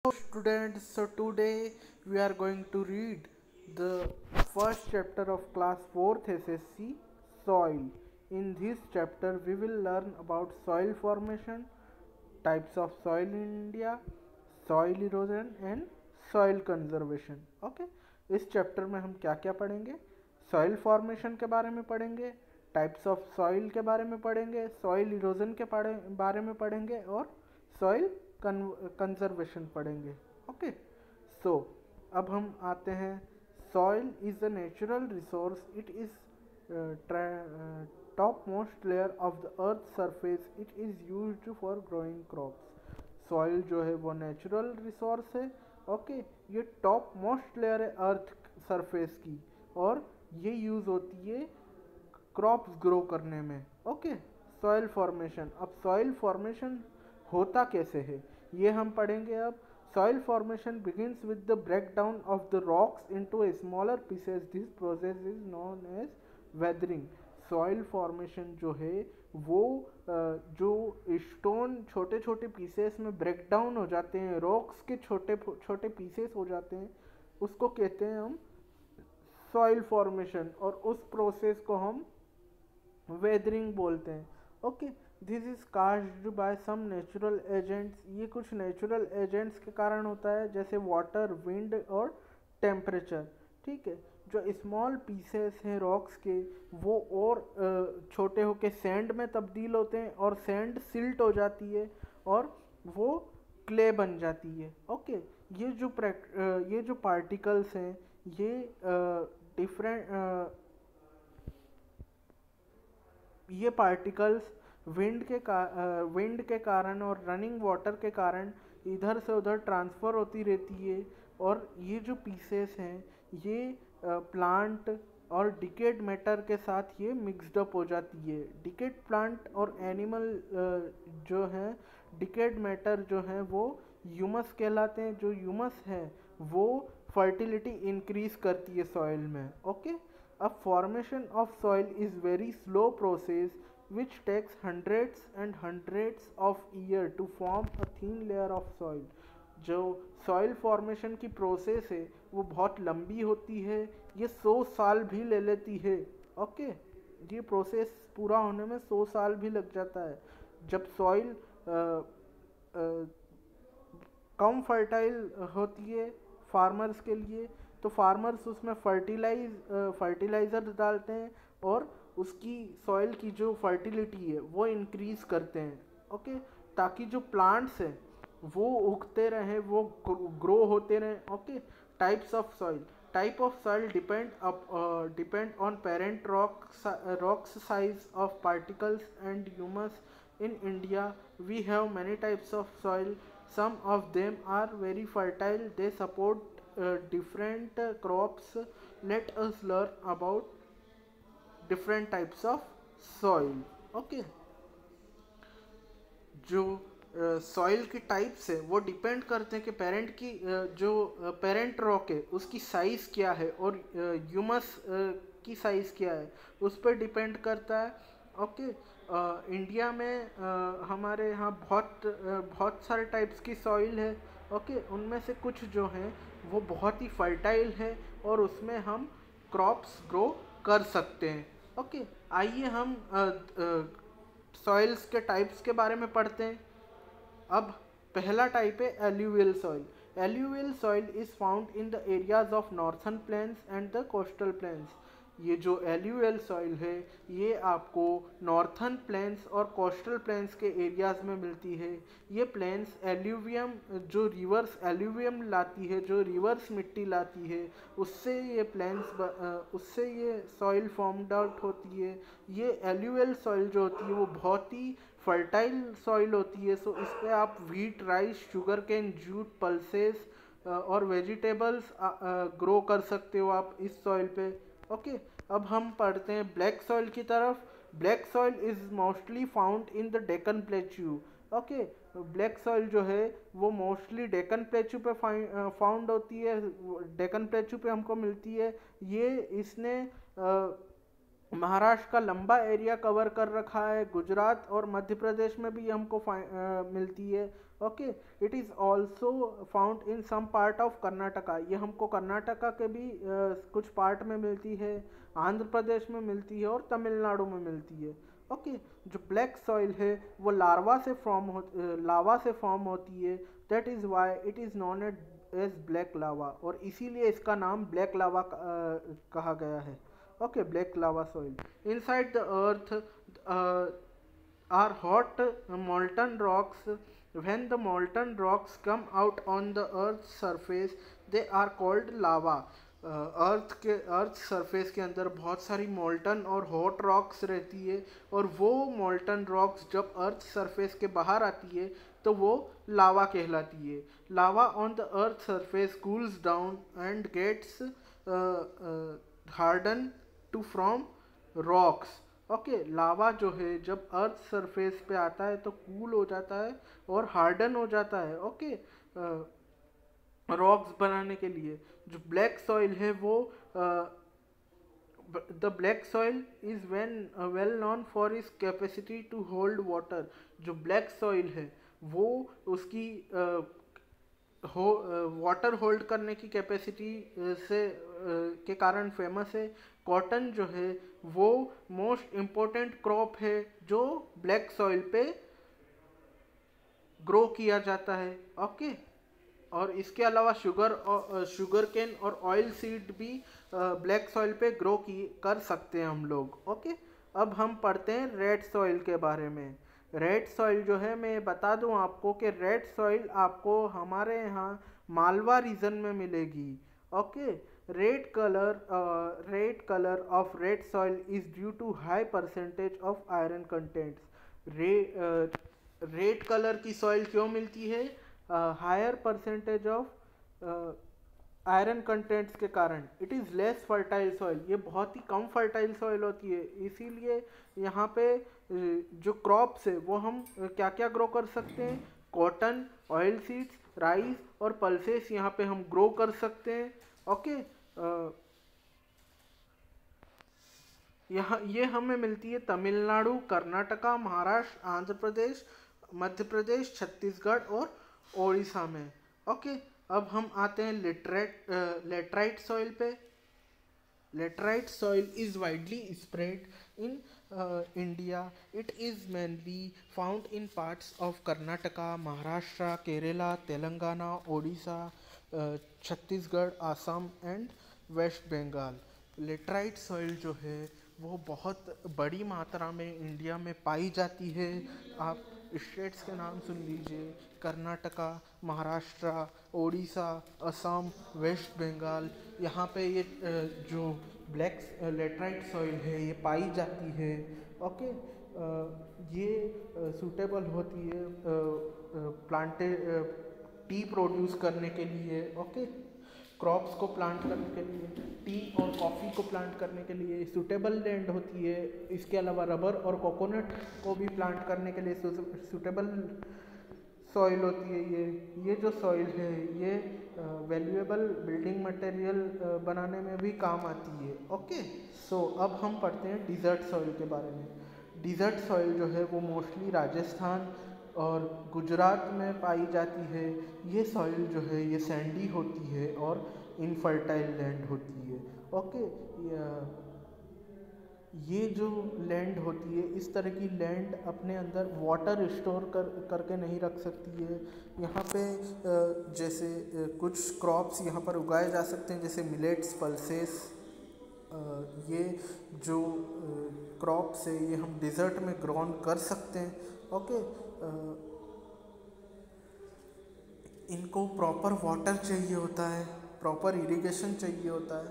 Students, so today we are going to read the first chapter of class 4th SSC, soil. In this chapter we will learn about soil formation, types of soil in India, soil erosion and soil conservation. Okay इस chapter में हम क्या क्या पढ़ेंगे? Soil formation के बारे में पढ़ेंगे, टाइप्स ऑफ सॉइल के बारे में पढ़ेंगे, सॉइल इरोजन के बारे में पढ़ेंगे और सॉइल कंजर्वेशन पढ़ेंगे. ओके सो अब हम आते हैं. Soil is a natural resource. It is top most layer of the earth surface. It is used for growing crops. Soil जो है वो नेचुरल रिसोर्स है. ओके ये टॉप मोस्ट लेयर है अर्थ सरफेस की और ये यूज़ होती है क्रॉप्स ग्रो करने में. Okay soil formation. अब सॉइल फॉर्मेशन होता कैसे है ये हम पढ़ेंगे. अब soil formation begins with the breakdown of the rocks into smaller pieces. This process is known as weathering. Soil formation जो है वो जो स्टोन छोटे छोटे पीसेस में ब्रेक डाउन हो जाते हैं, रॉक्स के छोटे छोटे पीसेस हो जाते हैं, उसको कहते हैं हम सॉइल फॉर्मेशन और उस प्रोसेस को हम वेदरिंग बोलते हैं. Okay this is caused by some natural agents. ये कुछ नेचुरल एजेंट्स के कारण होता है जैसे वाटर, विंड और टेम्परेचर. ठीक है जो स्मॉल पीसेस हैं रॉक्स के वो और छोटे होके सैंड में तब्दील होते हैं और सैंड सिल्ट हो जाती है और वो क्ले बन जाती है. ओके ये जो पार्टिकल्स हैं ये डिफरेंट ये पार्टिकल्स विंड के कारण और रनिंग वाटर के कारण इधर से उधर ट्रांसफ़र होती रहती है और ये जो पीसेस हैं ये प्लांट और डिकेड मैटर के साथ ये मिक्सड अप हो जाती है. डिकेड प्लांट और एनिमल जो है डिकेड मैटर जो है वो ह्यूमस कहलाते हैं. जो ह्यूमस है वो फर्टिलिटी इंक्रीज करती है सॉइल में. ओके अब formation of soil is very slow process which takes hundreds and hundreds of years to form a thin layer of soil. जो सॉइल फॉर्मेशन की प्रोसेस है वो बहुत लंबी होती है. ये 100 साल भी ले लेती है. ओके ये प्रोसेस पूरा होने में 100 साल भी लग जाता है. जब सॉइल कम फर्टाइल होती है फार्मर्स के लिए तो फार्मर्स उसमें फर्टिलाइज़र डालते हैं और उसकी सॉइल की जो फर्टिलिटी है वो इंक्रीज़ करते हैं. ओके ताकि जो प्लांट्स हैं वो उगते रहें, वो ग्रो होते रहें. Okay types of soil. Type of soil depend on parent rocks size of particles and humus. in India we have many types of soil. Some of them are very fertile. They support different crops. Let us learn about different types of soil. Okay जो soil की types है वो depend करते हैं कि parent की जो parent rock है उसकी साइज़ क्या है और ह्यूमस की साइज़ क्या है उस पर डिपेंड करता है. ओके इंडिया में हमारे यहाँ बहुत सारे टाइप्स की सॉइल है. ओके उनमें से कुछ जो हैं वो बहुत ही फर्टाइल है और उसमें हम क्रॉप्स ग्रो कर सकते हैं. ओके आइए हम सॉइल्स के टाइप्स के बारे में पढ़ते हैं. अब पहला टाइप है alluvial soil. Alluvial soil is found in the areas of northern plains and the coastal plains. ये जो एल्यूवियल सॉइल है ये आपको नॉर्थन प्लेन्स और कोस्टल प्लेन्स के एरियाज में मिलती है. ये प्लेन्स एल्यूवियम जो रिवर्स एल्यूवियम लाती है, जो रिवर्स मिट्टी लाती है, उससे ये सॉइल फॉर्म्ड आउट होती है. ये एल्यूवियल सॉइल जो होती है वो बहुत ही फर्टाइल सॉइल होती है. सो इस पर आप wheat, rice, sugarcane, jute, pulses और वेजिटेबल्स ग्रो कर सकते हो आप इस सॉइल पे. ओके अब हम पढ़ते हैं ब्लैक सॉइल की तरफ. Black soil is mostly found in the Deccan plateau. Okay black soil जो है वो मोस्टली डेक्कन प्लेट्यू पे फाउंड होती है. डेक्कन प्लेट्यू पे हमको मिलती है. इसने महाराष्ट्र का लंबा एरिया कवर कर रखा है. गुजरात और मध्य प्रदेश में भी हमको मिलती है. Okay, it is also found in some part of Karnataka, ये हमको कर्नाटका के भी कुछ पार्ट में मिलती है, आंध्र प्रदेश में मिलती है और तमिलनाडु में मिलती है। ओके, जो ब्लैक सॉइल है वो लावा से फॉर्म होती है, that is why it is known as black lava, और इसीलिए इसका नाम ब्लैक लावा कहा गया है। Okay, black lava soil inside the earth are hot molten rocks. When the molten rocks come out on the earth's surface, they are called lava. Earth surface के अंदर बहुत सारी मोल्टन और हॉट रॉक्स रहती है, और वो मोल्टन रॉक्स जब अर्थ सरफेस के बाहर आती है तो वो लावा कहलाती है। Lava on the earth surface cools down and gets harden to from rocks. Okay, lava जो है जब अर्थ सरफेस पे आता है तो कूल हो जाता है और हार्डन हो जाता है। ओके, रॉक्स बनाने के लिए जो ब्लैक सॉइल है वो the black soil is well known for is capacity to hold water. जो ब्लैक सॉइल है वो उसकी वाटर होल्ड करने की कैपेसिटी से के कारण फेमस है। कॉटन जो है वो मोस्ट इम्पोर्टेंट क्रॉप है जो ब्लैक सॉइल पे ग्रो किया जाता है। ओके, और इसके अलावा शुगर केन और ऑयल सीड भी ब्लैक सॉइल पे ग्रो कर सकते हैं हम लोग। ओके, अब हम पढ़ते हैं रेड सॉइल के बारे में। रेड सॉइल जो है, मैं बता दूं आपको कि रेड सॉइल आपको हमारे यहाँ मालवा रीजन में मिलेगी। Okay, red colour of red soil is due to high percentage of iron contents. Red colour की सॉइल क्यों मिलती है? Higher percentage of iron contents के कारण। It is less fertile soil, ये बहुत ही कम फर्टाइल सॉइल होती है, इसीलिए यहाँ पे जो क्रॉप्स है वो हम क्या क्या ग्रो कर सकते हैं? कॉटन, ऑयल सीड्स, राइस और पल्सेस यहाँ पे हम ग्रो कर सकते हैं। ओके, यहाँ ये हमें मिलती है तमिलनाडु, कर्नाटका, महाराष्ट्र, आंध्र प्रदेश, मध्य प्रदेश, छत्तीसगढ़ और ओडिशा में। ओके, अब हम आते हैं लेटराइट सॉइल पे। Laterite soil is widely spread in India. It is mainly found in parts of Karnataka, Maharashtra, Kerala, Telangana, Odisha, Chhattisgarh, Assam and West Bengal. Laterite soil जो है वो बहुत बड़ी मात्रा में इंडिया में पाई जाती है। आप स्टेट्स के नाम सुन लीजिए: कर्नाटका, महाराष्ट्र, ओडिशा, असम, वेस्ट बंगाल। यहाँ पे ये जो ब्लैक लेटराइट सॉइल है ये पाई जाती है। ओके, ये सूटेबल होती है टी प्रोड्यूस करने के लिए। ओके, क्रॉप्स को प्लांट करने के लिए, टी और कॉफ़ी को प्लांट करने के लिए सूटेबल लैंड होती है। इसके अलावा रबर और कोकोनट को भी प्लांट करने के लिए सूटेबल सॉइल होती है। ये जो सॉइल है ये वैल्यूएबल बिल्डिंग मटेरियल बनाने में भी काम आती है। ओके, सो अब हम पढ़ते हैं डिज़र्ट सॉइल के बारे में। डिज़र्ट सॉइल जो है वो मोस्टली राजस्थान और गुजरात में पाई जाती है। ये सॉइल जो है ये सैंडी होती है और इनफर्टाइल लैंड होती है। ओके, ये जो लैंड होती है इस तरह की लैंड अपने अंदर वाटर स्टोर करके नहीं रख सकती है। यहाँ पे जैसे कुछ क्रॉप्स यहाँ पर उगाए जा सकते हैं, जैसे मिलेट्स, पल्सेस। ये जो क्रॉप्स है ये हम डिज़र्ट में ग्रोन कर सकते हैं। ओके, इनको प्रॉपर वाटर चाहिए होता है, प्रॉपर इरिगेशन चाहिए होता है।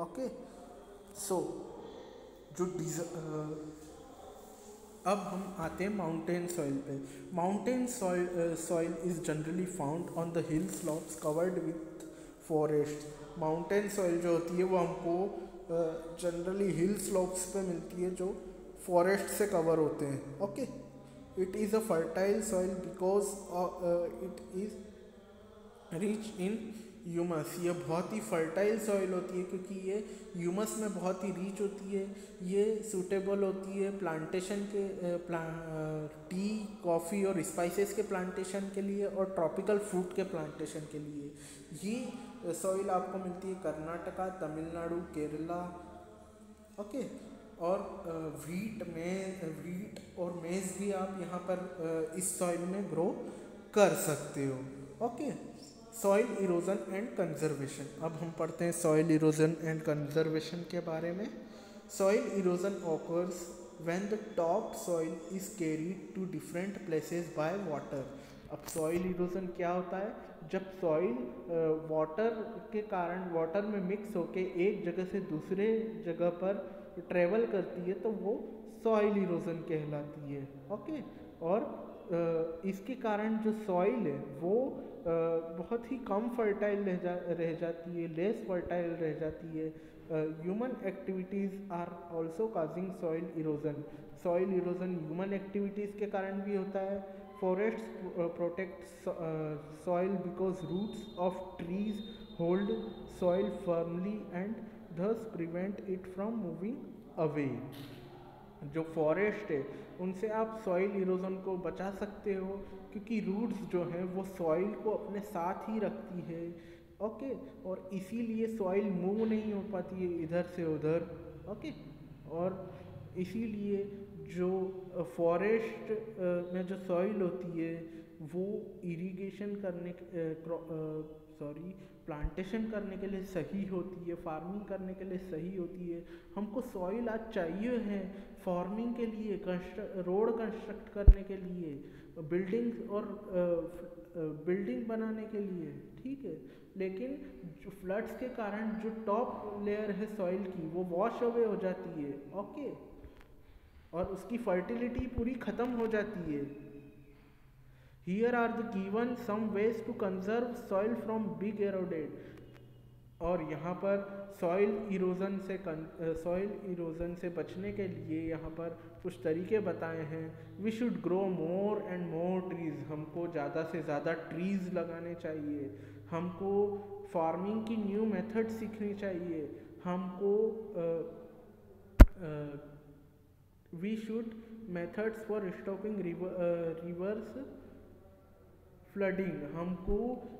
ओके, सो जो अब हम आते हैं माउंटेन सॉइल पे। Mountain soil is generally found on the hill slopes covered with forest. Mountain soil जो होती है वो हमको जनरली हिल स्लॉप्स पे मिलती है जो फॉरेस्ट से कवर होते हैं। Okay, it is a fertile soil because it is rich in humus, ये बहुत ही फर्टाइल सॉइल होती है क्योंकि ये ह्यूमस में बहुत ही रिच होती है। ये सूटेबल होती है प्लांटेशन के टी, कॉफ़ी और स्पाइसेस के प्लांटेशन के लिए और ट्रॉपिकल फ्रूट के प्लांटेशन के लिए। ये सॉइल आपको मिलती है कर्नाटका, तमिलनाडु, केरला। ओके। और वीट और मेज़ भी आप यहाँ पर इस सॉइल में ग्रो कर सकते हो। Okay. Soil erosion and conservation, अब हम पढ़ते हैं सॉइल इरोजन एंड कंजर्वेशन के बारे में। Soil erosion occurs when the top soil is carried to different places by water. अब सॉइल इरोजन क्या होता है? जब सॉइल वाटर के कारण वाटर में मिक्स होके एक जगह से दूसरे जगह पर ट्रेवल करती है तो वो सॉइल इरोजन कहलाती है। ओके। और इसके कारण जो सॉइल है वो बहुत ही कम फर्टाइल रह जाती है, लेस फर्टाइल रह जाती है। Human activities are also causing soil erosion. Soil erosion human activities के कारण भी होता है। Forest protect soil because roots of trees hold soil firmly and thus prevent it from moving away। जो फॉरेस्ट है उनसे आप सॉइल इरोजन को बचा सकते हो क्योंकि रूट्स जो हैं वो सॉइल को अपने साथ ही रखती है। ओके। और इसीलिए सॉइल मूव नहीं हो पाती है इधर से उधर। ओके। और इसीलिए जो फॉरेस्ट में जो सॉइल होती है वो इरिगेशन करने प्लांटेशन करने के लिए सही होती है, फार्मिंग करने के लिए सही होती है। हमको सॉइल आज चाहिए है फार्मिंग के लिए, रोड कंस्ट्रक्ट करने के लिए, बिल्डिंग बनाने के लिए, ठीक है। लेकिन जो फ्लड्स के कारण जो टॉप लेयर है सॉइल की वो वॉश अवे हो जाती है। ओके। और उसकी फर्टिलिटी पूरी ख़त्म हो जाती है। Here are the given some ways to conserve soil from big eroded। और यहाँ पर सॉइल इरोजन से बचने के लिए यहाँ पर कुछ तरीके बताए हैं। We should grow more and more trees, हमको ज़्यादा से ज़्यादा ट्रीज़ लगाने चाहिए। हमको फार्मिंग की न्यू मेथड सीखनी चाहिए। हमको we should methods for stopping rivers flooding, हमको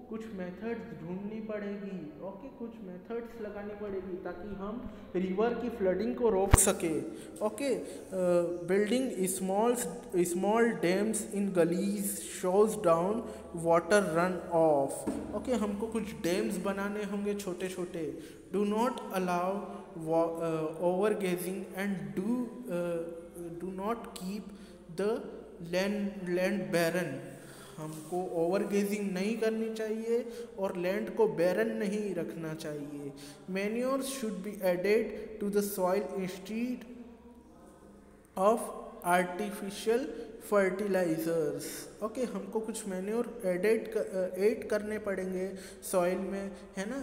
कुछ मेथड्स ढूंढनी पड़ेगी। ओके। कुछ मेथड्स लगानी पड़ेगी ताकि हम रिवर की फ्लडिंग को रोक सके। Okay. Building small dams in gullies शोज down water runoff. Okay. हमको कुछ डैम्स बनाने होंगे छोटे छोटे। Do not allow overgrazing and do not keep the land barren, हमको ओवर गेजिंग नहीं करनी चाहिए और लैंड को बैरन नहीं रखना चाहिए। Manures should be added to the soil instead of artificial fertilizers. Okay. हमको कुछ मैन्योर ऐड करने पड़ेंगे सॉइल में, है ना।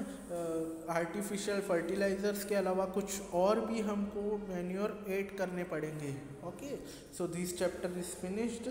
आर्टिफिशियल फर्टिलाइजर्स के अलावा कुछ और भी हमको मैन्योर ऐड करने पड़ेंगे। Okay. So this chapter is finished.